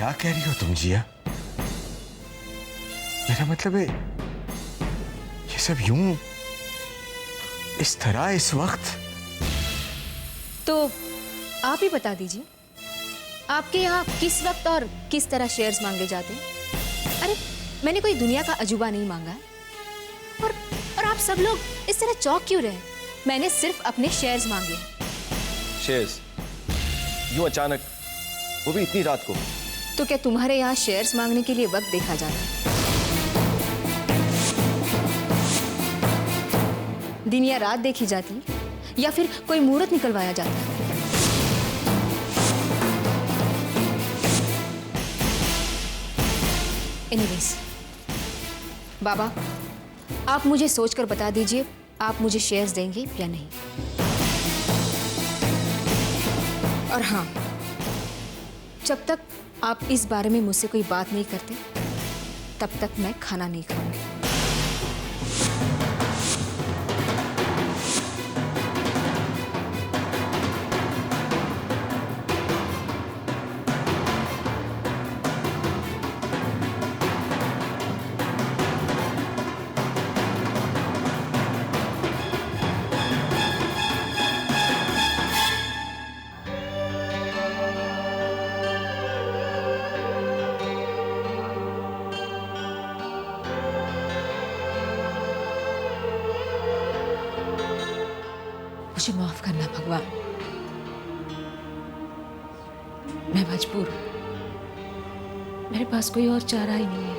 क्या कह रही हो तुम जिया? मेरा मतलब है ये सब यूं इस तरह इस वक्त? तो आप ही बता दीजिए, आपके यहाँ किस वक्त और किस तरह शेयर्स मांगे जाते हैं? अरे मैंने कोई दुनिया का अजूबा नहीं मांगा है। और आप सब लोग इस तरह चौंक क्यों रहे? मैंने सिर्फ अपने शेयर्स मांगे हैं। शेयर्स? यूं अचानक, वो भी इतनी रात को? तो क्या तुम्हारे यहाँ शेयर्स मांगने के लिए वक्त देखा जाता है? दिन या रात देखी जाती है, या फिर कोई मुहूर्त निकलवाया जाता है? एनीवेज, बाबा आप मुझे सोचकर बता दीजिए, आप मुझे शेयर्स देंगे या नहीं। और हाँ, जब तक आप इस बारे में मुझसे कोई बात नहीं करते, तब तक मैं खाना नहीं खाऊंगी। मुझे माफ करना भगवान, मैं मजबूर हूं। मेरे पास कोई और चारा ही नहीं है।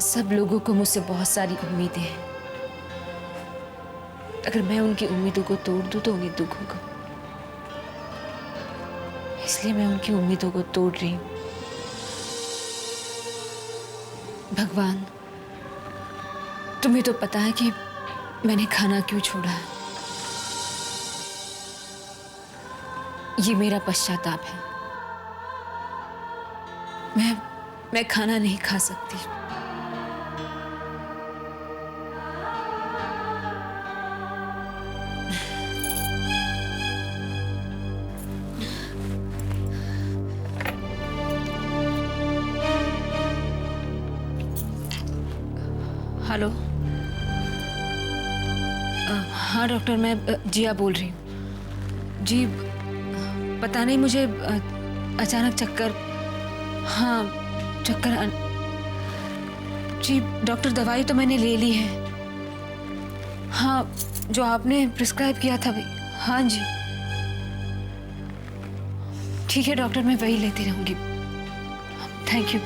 सब लोगों को मुझसे बहुत सारी उम्मीदें हैं। अगर मैं उनकी उम्मीदों को तोड़ दूं तो उन्हें दुख होगा, इसलिए मैं उनकी उम्मीदों को तोड़ रही हूं। भगवान, तुम्हें तो पता है कि मैंने खाना क्यों छोड़ा है। ये मेरा पश्चाताप है। मैं खाना नहीं खा सकती। हेलो, हाँ डॉक्टर, मैं जिया बोल रही हूँ। जी पता नहीं, मुझे अचानक चक्कर, हाँ चक्कर। जी डॉक्टर, दवाई तो मैंने ले ली है। हाँ, जो आपने प्रिस्क्राइब किया था भाई। हाँ जी ठीक है डॉक्टर, मैं वही लेती रहूँगी। Thank you.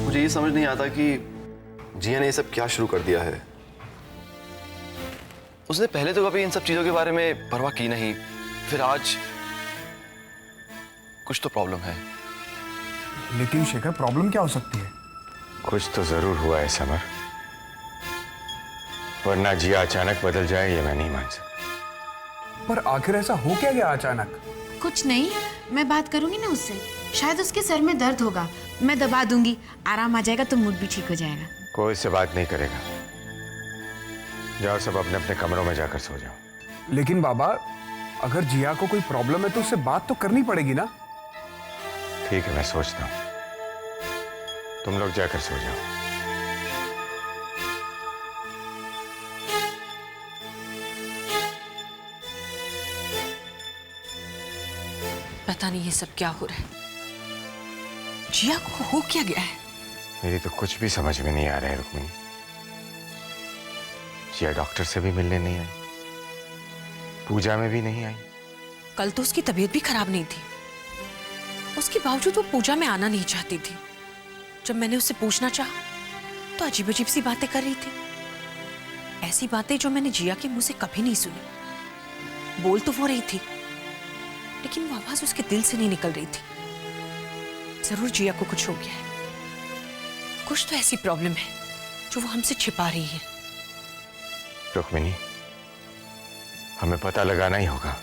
मुझे ये समझ नहीं आता कि जिया ने ये सब क्या शुरू कर दिया है। उसने पहले तो कभी इन सब चीजों के बारे में परवाह की नहीं, फिर आज कुछ तो प्रॉब्लम है। लेकिन शेखर, प्रॉब्लम क्या हो सकती है? कुछ तो जरूर हुआ है समर, वरना जिया अचानक बदल जाए ये मैं नहीं मान सकता। पर आखिर ऐसा हो क्या गया अचानक? कुछ नहीं, मैं बात करूंगी ना उससे, शायद उसके सर में दर्द होगा, मैं दबा दूंगी, आराम आ जाएगा तो मूड भी ठीक हो जाएगा। कोई से बात नहीं करेगा, जाओ सब अपने अपने कमरों में जाकर सो जाओ। लेकिन बाबा, अगर जिया को कोई प्रॉब्लम है तो उससे बात तो करनी पड़ेगी ना। ठीक है, मैं सोचता हूँ, तुम लोग जाकर सो जाओ। पता नहीं ये सब क्या हो रहा है। जिया को हो क्या गया है? मेरी तो कुछ भी समझ में नहीं आ रहा है रुक्मिणी। जिया डॉक्टर से भी मिलने नहीं आई, पूजा में भी नहीं आई। कल तो उसकी तबीयत भी खराब नहीं थी, उसके बावजूद वो पूजा में आना नहीं चाहती थी। जब मैंने उससे पूछना चाहा तो अजीब अजीब सी बातें कर रही थी, ऐसी बातें जो मैंने जिया के मुंह से कभी नहीं सुनी। बोल तो वो रही थी लेकिन वो आवाज उसके दिल से नहीं निकल रही थी। जरूर जिया को कुछ हो गया है। कुछ तो ऐसी प्रॉब्लम है जो वो हमसे छिपा रही है। रुक्मिनी, हमें पता लगाना ही होगा।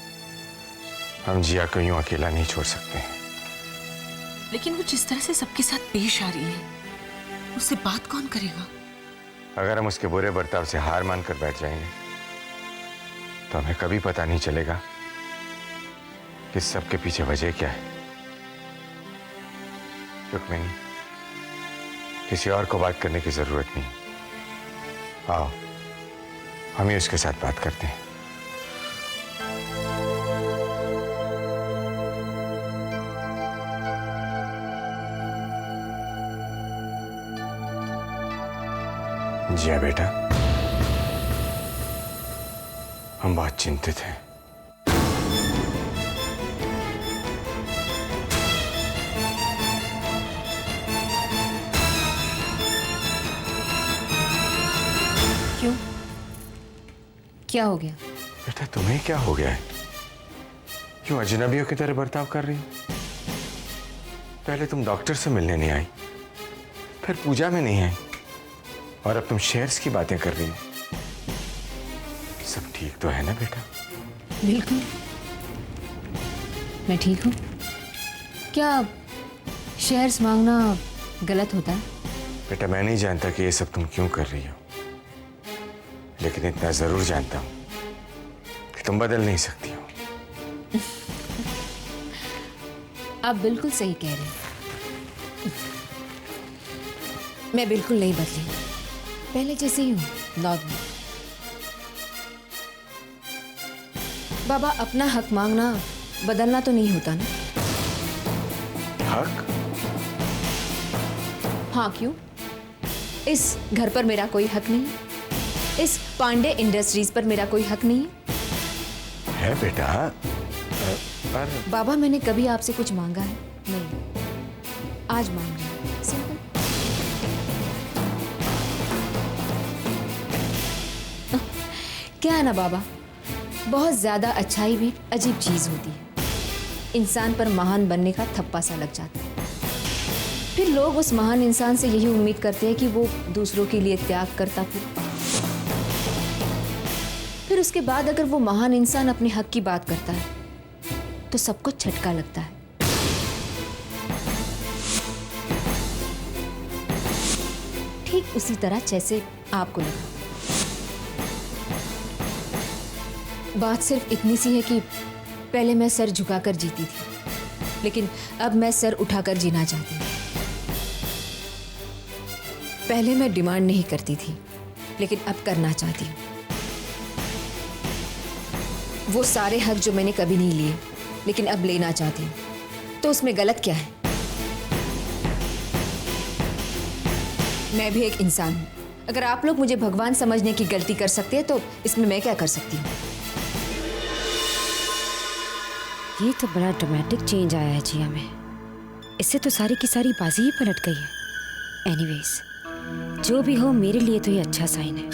हम जिया को यूं अकेला नहीं छोड़ सकते। लेकिन वो जिस तरह से सबके साथ पेश आ रही है, उससे बात कौन करेगा? अगर हम उसके बुरे बर्ताव से हार मानकर बैठ जाएंगे तो हमें कभी पता नहीं चलेगा कि सबके पीछे वजह क्या है। रुक्मिनी, किसी और को बात करने की जरूरत नहीं। आओ, हम ही उसके साथ बात करते हैं। जिया बेटा, हम बहुत चिंतित हैं। क्यों? क्या हो गया? बेटा, तुम्हें क्या हो गया है? क्यों अजनबियों की तरह बर्ताव कर रही हो? पहले तुम डॉक्टर से मिलने नहीं आई, फिर पूजा में नहीं आई, और अब तुम शेयर्स की बातें कर रही हो। सब ठीक तो है ना बेटा? बिल्कुल, मैं ठीक हूँ। क्या शेयर्स मांगना गलत होता है? बेटा, मैं नहीं जानता कि ये सब तुम क्यों कर रही हो, लेकिन इतना जरूर जानता हूं कि तुम बदल नहीं सकती हो। आप बिल्कुल सही कह रहे हैं। मैं बिल्कुल नहीं बदली, पहले जैसे ही हूँ, नॉर्मल। बाबा, अपना हक मांगना बदलना तो नहीं होता ना? हक? हाँ, क्यों? इस घर पर मेरा कोई हक नहीं, इस पांडे इंडस्ट्रीज पर मेरा कोई हक नहीं है बेटा, पर बाबा, मैंने कभी आपसे कुछ मांगा है? नहीं, आज मांग रही हूँ, सिंपल। क्या है ना बाबा, बहुत ज्यादा अच्छाई भी अजीब चीज होती है। इंसान पर महान बनने का थप्पा सा लग जाता है। फिर लोग उस महान इंसान से यही उम्मीद करते हैं कि वो दूसरों के लिए त्याग करता फिर उसके बाद अगर वो महान इंसान अपने हक की बात करता है तो सबको झटका लगता है। ठीक उसी तरह जैसे आपको लगा। बात सिर्फ इतनी सी है कि पहले मैं सर झुकाकर जीती थी, लेकिन अब मैं सर उठाकर जीना चाहती हूँ। पहले मैं डिमांड नहीं करती थी, लेकिन अब करना चाहती हूँ। वो सारे हक जो मैंने कभी नहीं लिए, लेकिन अब लेना चाहती हूँ, तो उसमें गलत क्या है? मैं भी एक इंसान हूँ। अगर आप लोग मुझे भगवान समझने की गलती कर सकते हैं, तो इसमें मैं क्या कर सकती हूँ? ये तो बड़ा ड्रामेटिक चेंज आया है जिया में। इससे तो सारी की सारी बाजी ही पलट गई है। एनीवेज, जो भी हो, मेरे लिए तो ये अच्छा साइन है,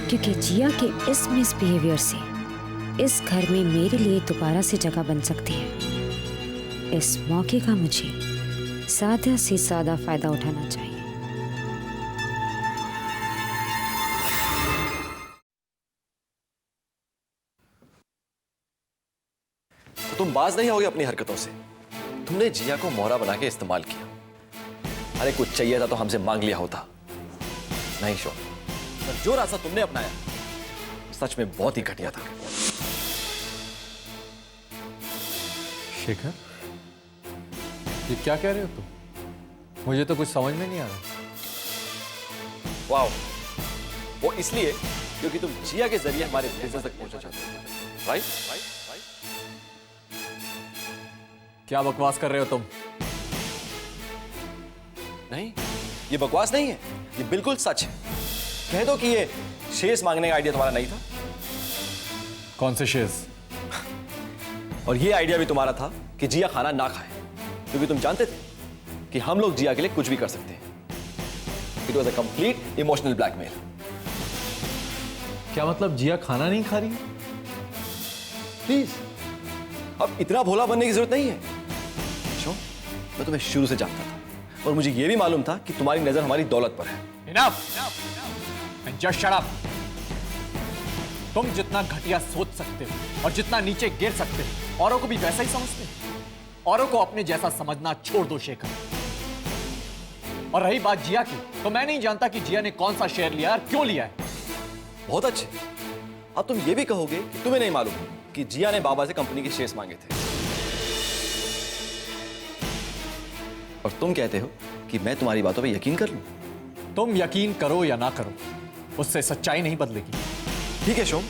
क्योंकि जिया के इस मिसबिहेवियर से इस घर में मेरे लिए दोबारा से जगह बन सकती है। इस मौके का मुझे सादा से सादा फायदा उठाना चाहिए। तुम बाज नहीं होगे अपनी हरकतों से। तुमने जिया को मोहरा बना के इस्तेमाल किया। अरे कुछ चाहिए था तो हमसे मांग लिया होता। नहीं शो, पर जो रास्ता तुमने अपनाया सच में बहुत ही घटिया था। शेखर, ये क्या कह रहे हो तुम? मुझे तो कुछ समझ में नहीं आ रहा। वाओ, वो इसलिए क्योंकि तुम जिया के जरिए हमारे बिजनेस तक पहुंचना चाहते हो, राइट? क्या बकवास कर रहे हो तुम? नहीं, ये बकवास नहीं है, ये बिल्कुल सच है। कह दो कि ये शेयर्स मांगने का आइडिया तुम्हारा नहीं था। कौन से शेयर्स? और ये आइडिया भी तुम्हारा था कि जिया खाना ना खाए, क्योंकि तुम जानते थे कि हम लोग जिया के लिए कुछ भी कर सकते हैं। It was a complete emotional blackmail. क्या मतलब जिया खाना नहीं खा रही? प्लीज, अब इतना भोला बनने की जरूरत नहीं है। शोम, मैं तुम्हें शुरू से जानता था और मुझे यह भी मालूम था कि तुम्हारी नजर हमारी दौलत पर है। Enough! And just shut up! तुम जितना घटिया सोच सकते हो और जितना नीचे गिर सकते हो, औरों को भी वैसा ही समझते हो। औरों को अपने जैसा समझना छोड़ दो शेखर। और रही बात जिया की, तो मैं नहीं जानता कि जिया ने कौन सा शेयर लिया और क्यों लिया है। बहुत अच्छे। अब तुम ये भी कहोगे कि तुम्हें नहीं मालूम कि जिया ने बाबा से कंपनी के शेयर्स मांगे थे, और तुम कहते हो कि मैं तुम्हारी बातों पे यकीन कर लूं। तुम यकीन करो या ना करो, उससे सच्चाई नहीं बदलेगी। ठीक है शोम,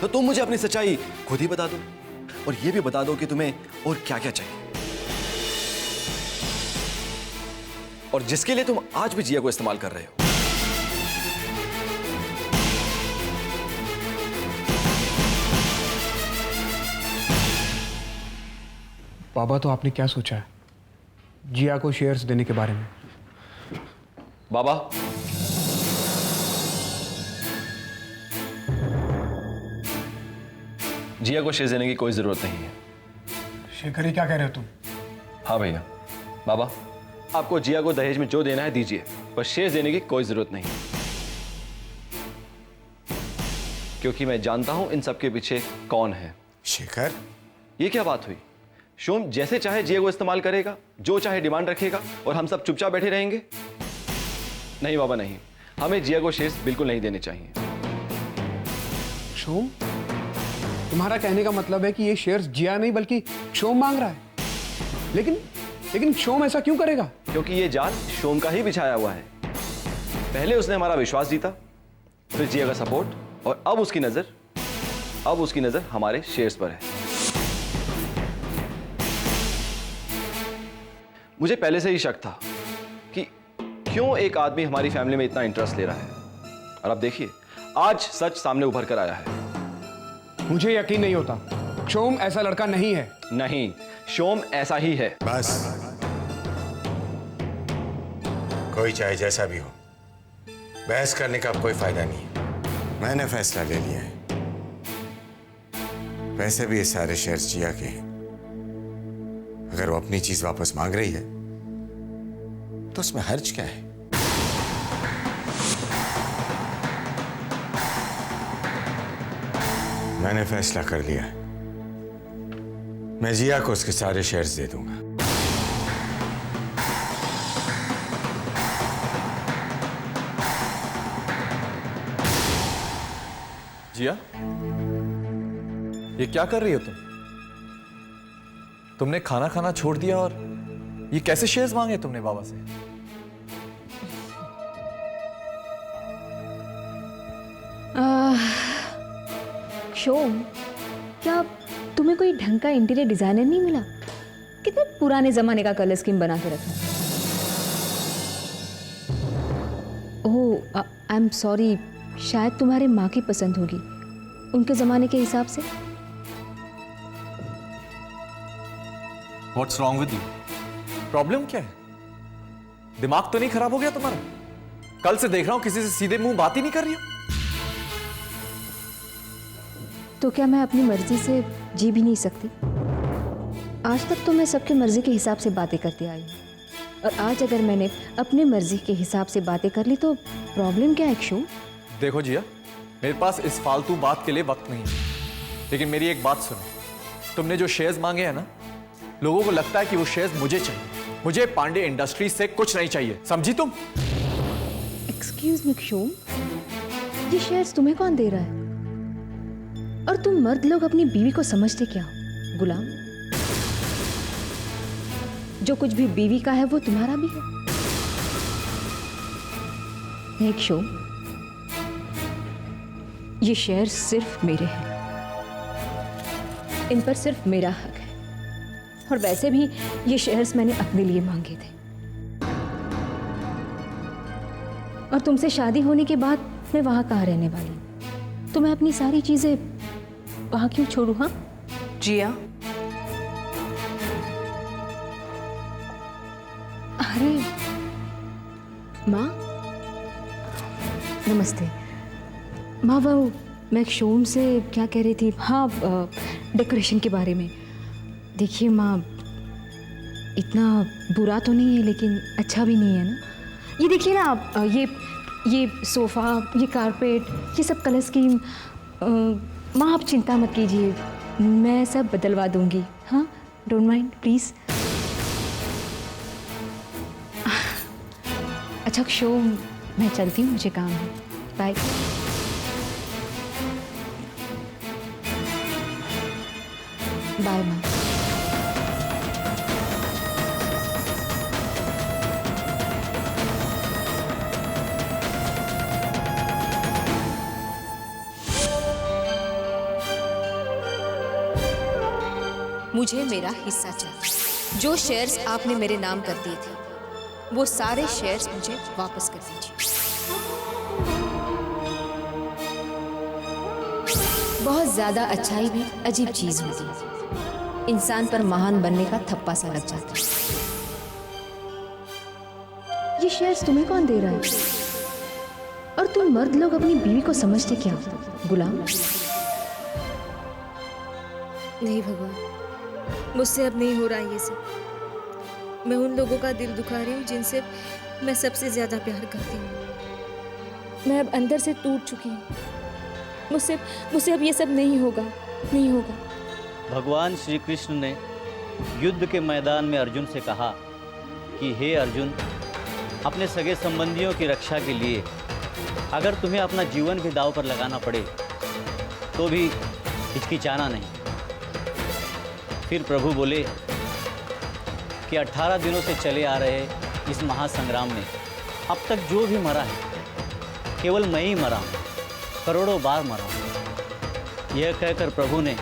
तो तुम मुझे अपनी सच्चाई खुद ही बता दो और ये भी बता दो कि तुम्हें और क्या क्या चाहिए, और जिसके लिए तुम आज भी जिया को इस्तेमाल कर रहे हो। बाबा, तो आपने क्या सोचा है जिया को शेयर्स देने के बारे में? बाबा, जिया को शेयर्स देने की कोई जरूरत नहीं है। शेखर, ये क्या कह रहे हो तुम? हाँ भैया, बाबा आपको जिया को दहेज में जो देना है दीजिए, पर शेयर्स देने की कोई जरूरत नहीं, क्योंकि मैं जानता हूं इन सबके पीछे कौन है। शेखर, ये क्या बात हुई? शोम जैसे चाहे जिया को इस्तेमाल करेगा, जो चाहे डिमांड रखेगा, और हम सब चुपचाप बैठे रहेंगे? नहीं बाबा नहीं, हमें जिया को शेयर्स बिल्कुल नहीं देने चाहिए। शोम, तुम्हारा कहने का मतलब है कि ये शेयर्स जिया नहीं बल्कि शोम मांग रहा है। लेकिन शोम ऐसा क्यों करेगा? क्योंकि ये जाल शोम का ही बिछाया हुआ है। पहले उसने हमारा विश्वास जीता, फिर जिया का सपोर्ट, और अब उसकी नजर हमारे शेयर्स पर है। मुझे पहले से ही शक था कि क्यों एक आदमी हमारी फैमिली में इतना इंटरेस्ट ले रहा है, और अब देखिए आज सच सामने उभर कर आया है। मुझे यकीन नहीं होता, शोम ऐसा लड़का नहीं है। नहीं, शोम ऐसा ही है। बस, कोई चाहे जैसा भी हो, बहस करने का अब कोई फायदा नहीं है। मैंने फैसला ले लिया है। वैसे भी ये सारे शेयर्स जिया के हैं। अगर वो अपनी चीज वापस मांग रही है तो उसमें हर्ज क्या है? मैंने फैसला कर लिया है, मैं जिया को उसके सारे शेयर्स दे दूंगा। जिया, ये क्या कर रही हो तुम? तुमने खाना खाना छोड़ दिया और ये कैसे शेयर्स मांगे तुमने बाबा से? शोम, क्या तुम्हें कोई ढंग का इंटीरियर डिजाइनर नहीं मिला? कितने पुराने जमाने का कलर स्कीम बना के रखा। ओह, आई एम सॉरी, शायद तुम्हारे माँ की पसंद होगी, उनके जमाने के हिसाब से। What's wrong with you? Problem क्या है? दिमाग तो नहीं खराब हो गया तुम्हारा? कल से देख रहा हूं किसी से सीधे मुंह बात ही नहीं कर रही हो। तो क्या मैं अपनी मर्जी से जी भी नहीं सकती? आज तक तो मैं सबके मर्जी के हिसाब से बातें करती आई हूँ, और आज अगर मैंने अपनी मर्जी के हिसाब से बातें कर ली तो प्रॉब्लम क्या है शोम? देखो जिया, मेरे पास इस फालतू बात के लिए वक्त नहीं है, लेकिन मेरी एक बात सुनो। तुमने जो शेयर्स मांगे हैं ना, लोगों को लगता है कि वो शेयर्स मुझे चाहिए। मुझे पांडे इंडस्ट्रीज से कुछ नहीं चाहिए, समझी तुम? एक्सक्यूज मी शोम, ये शेयर्स तुम्हें कौन दे रहा है? और तुम मर्द लोग अपनी बीवी को समझते क्या हो? गुलाम। जो कुछ भी बीवी का है वो तुम्हारा भी है। देख शोम, ये शेयर्स सिर्फ मेरे हैं, इन पर सिर्फ मेरा हक है, और वैसे भी ये शेयर्स मैंने अपने लिए मांगे थे, और तुमसे शादी होने के बाद मैं वहां कहाँ रहने वाली हूं? तो मैं अपनी सारी चीजें वहां क्यों छोड़ू? हाँ जिया, अरे माँ, नमस्ते माँ। वो मैं शोम से क्या कह रही थी? हाँ, डेकोरेशन के बारे में। देखिए माँ, इतना बुरा तो नहीं है लेकिन अच्छा भी नहीं है ना। ये देखिए ना आप, ये सोफ़ा, ये कारपेट, ये सब कलर स्कीम, माँ आप चिंता मत कीजिए, मैं सब बदलवा दूंगी। हाँ, डोंट माइंड प्लीज़। अच्छा शो, मैं चलती हूँ, मुझे काम है। बाय। बाय माँ। मुझे मेरा हिस्सा चाहिए। जो शेयर्स आपने मेरे नाम कर दिए थे, वो सारे शेयर्स मुझे वापस कर दीजिए। बहुत ज्यादा अच्छाई भी अजीब चीज होती है, इंसान पर महान बनने का थप्पा सा लग जाता है। ये शेयर्स तुम्हें कौन दे रहा है? और तुम मर्द लोग अपनी बीवी को समझते क्या, गुलाम? नहीं भगवान, मुझसे अब नहीं हो रहा ये सब। मैं उन लोगों का दिल दुखा रही हूँ जिनसे मैं सबसे ज्यादा प्यार करती हूँ। मैं अब अंदर से टूट चुकी हूँ। मुझसे अब ये सब नहीं होगा, नहीं होगा। भगवान श्री कृष्ण ने युद्ध के मैदान में अर्जुन से कहा कि हे अर्जुन, अपने सगे संबंधियों की रक्षा के लिए अगर तुम्हें अपना जीवन भी दांव पर लगाना पड़े तो भी हिचकिचाना नहीं। फिर प्रभु बोले कि 18 दिनों से चले आ रहे इस महासंग्राम में अब तक जो भी मरा है केवल मैं ही मरा हूँ, करोड़ों बार मरा हूँ। यह कहकर प्रभु ने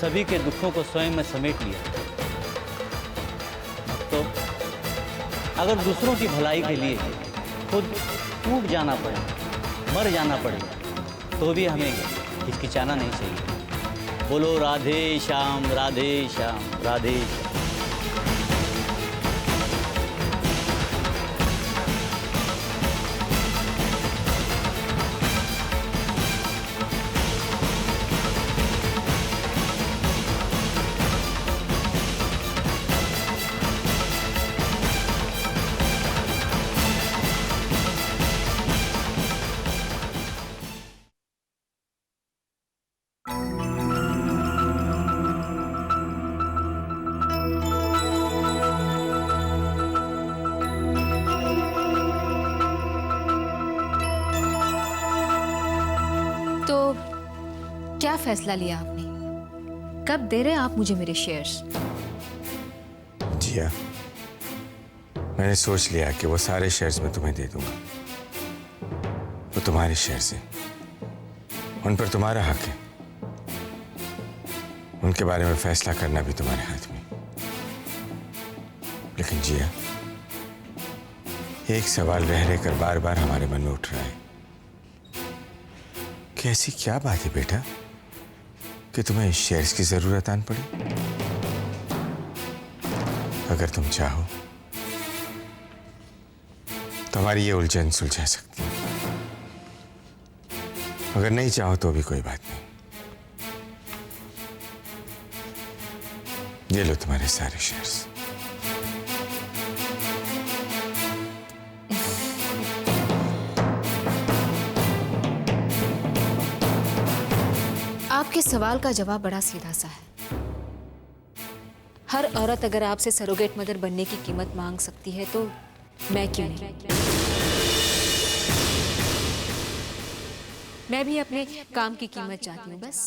सभी के दुखों को स्वयं में समेट लिया। तो अगर दूसरों की भलाई के लिए खुद टूट जाना पड़े, मर जाना पड़े, तो भी हमें हिचकिचाना नहीं चाहिए। बोलो राधे श्याम, राधे श्याम, राधे श्याम। क्या फैसला लिया आपने? कब दे रहे आप मुझे मेरे शेयर्स? जिया, मैंने सोच लिया कि वो सारे शेयर्स मैं तुम्हें दे दूंगा। वो तुम्हारे शेयर्स हैं, उन पर तुम्हारा हक है, उनके बारे में फैसला करना भी तुम्हारे हाथ में। लेकिन जिया, एक सवाल रह रहकर बार बार हमारे मन में उठ रहा है कि ऐसी क्या बात है बेटा कि तुम्हें इस शेयर्स की जरूरत आन पड़ी? अगर तुम चाहो तो हमारी ये उलझन सुलझा सकती है, अगर नहीं चाहो तो भी कोई बात नहीं। ये लो तुम्हारे सारे शेयर्स। आपके सवाल का जवाब बड़ा सीधा सा है। हर औरत अगर आपसे सरोगेट मदर बनने की कीमत मांग सकती है तो मैं क्यों नहीं? मैं भी अपने काम की कीमत चाहती हूँ बस।